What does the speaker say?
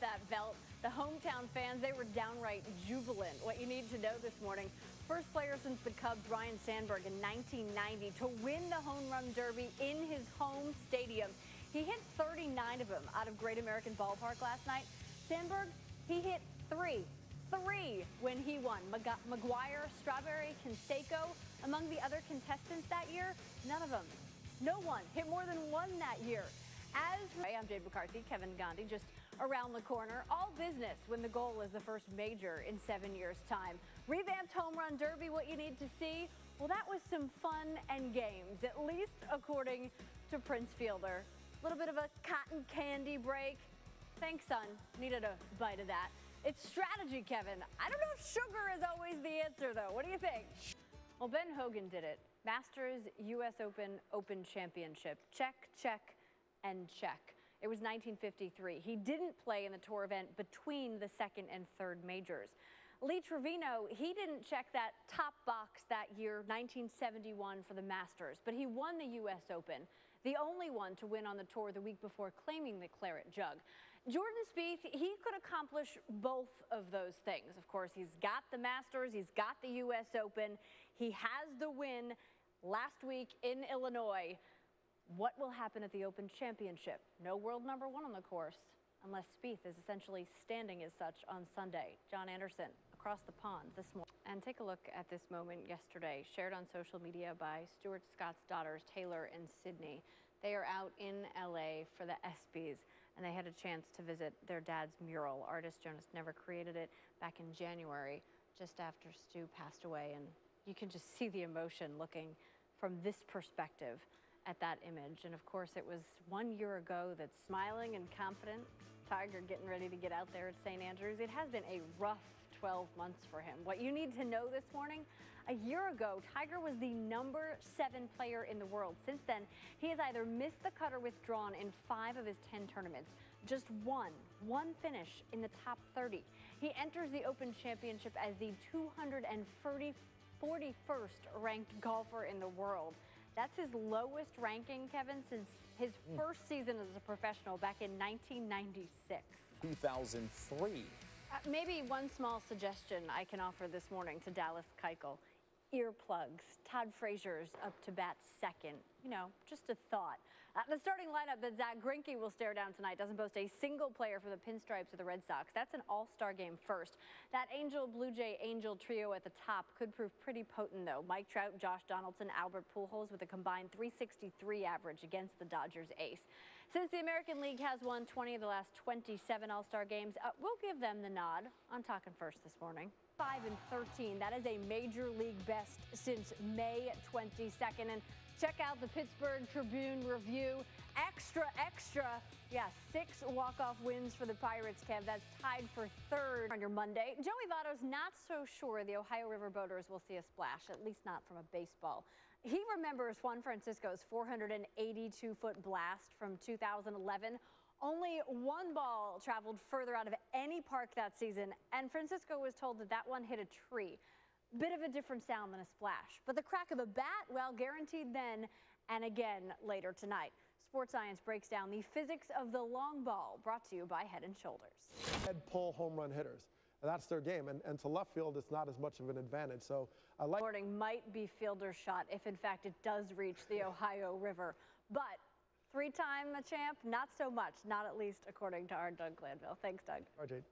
that belt. The hometown fans, they were downright jubilant. What you need to know this morning, first player since the Cubs, Ryne Sandberg, in 1990 to win the home run derby in his home stadium. He hit 39 of them out of Great American Ballpark last night. Sandberg, he hit three when he won. McGuire, Strawberry, Canseco, among the other contestants that year, none of them. No one hit more than one that year. I'm Jade McCarthy, Kevin Gandhi, just around the corner. All business when the goal is the first major in 7 years' time. Revamped home run derby, what you need to see? Well, that was some fun and games, at least according to Prince Fielder. A little bit of a cotton candy break. Thanks, son. Needed a bite of that. It's strategy, Kevin. I don't know if sugar is always the answer, though. What do you think? Well, Ben Hogan did it. Masters, U.S. Open, Open Championship. Check, check, and check. It was 1953. He didn't play in the tour event between the second and third majors. Lee Trevino, he didn't check that top box that year, 1971, for the Masters, but he won the U.S. Open, the only one to win on the tour the week before claiming the claret jug. Jordan Spieth, he could accomplish both of those things. Of course, he's got the Masters, he's got the U.S. Open, he has the win last week in Illinois. What will happen at the Open Championship? No world number one on the course, unless Spieth is essentially standing as such on Sunday. John Anderson across the pond this morning. And take a look at this moment yesterday, shared on social media by Stuart Scott's daughters, Taylor and Sydney. They are out in LA for the ESPYs, and they had a chance to visit their dad's mural. Artist Jonas Never created it back in January, just after Stu passed away. And you can just see the emotion looking from this perspective at that image. And of course, it was 1 year ago that smiling and confident, Tiger getting ready to get out there at St. Andrews. It has been a rough 12 months for him. What you need to know this morning, a year ago, Tiger was the #7 player in the world. Since then, he has either missed the cut or withdrawn in 5 of his 10 tournaments. Just one finish in the top 30. He enters the Open Championship as the 241st ranked golfer in the world. That's his lowest ranking, Kevin, since his first season as a professional back in 1996. 2003. Maybe one small suggestion I can offer this morning to Dallas Keuchel. Earplugs. Todd Frazier's up to bat second. You know, just a thought. The starting lineup that Zach Greinke will stare down tonight doesn't boast a single player for the Pinstripes of the Red Sox. That's an all-star game first. That Angel, Blue Jay, Angel trio at the top could prove pretty potent, though. Mike Trout, Josh Donaldson, Albert Pujols with a combined .363 average against the Dodgers ace. Since the American League has won 20 of the last 27 all-star games, we'll give them the nod. I'm talking first this morning. 5-13. That is a major league best since May 22nd. And check out the Pittsburgh Tribune review. Extra. Yeah, 6 walk-off wins for the Pirates, Kev. That's tied for third on your Monday. Joey Votto's not so sure the Ohio River boaters will see a splash, at least not from a baseball. He remembers Juan Francisco's 482-foot blast from 2011. Only one ball traveled further out of any park that season, and Francisco was told that that one hit a tree. Bit of a different sound than a splash. But the crack of a bat, well, guaranteed then and again later tonight. Sports Science breaks down the physics of the long ball, brought to you by Head & Shoulders. Head pull home run hitters. And that's their game. And to left field, it's not as much of an advantage. So I like. Morning might be fielder's shot if, in fact, it does reach the Ohio River. But 3-time champ, not so much, not at least according to our Doug Glanville. Thanks, Doug. All right, Jade.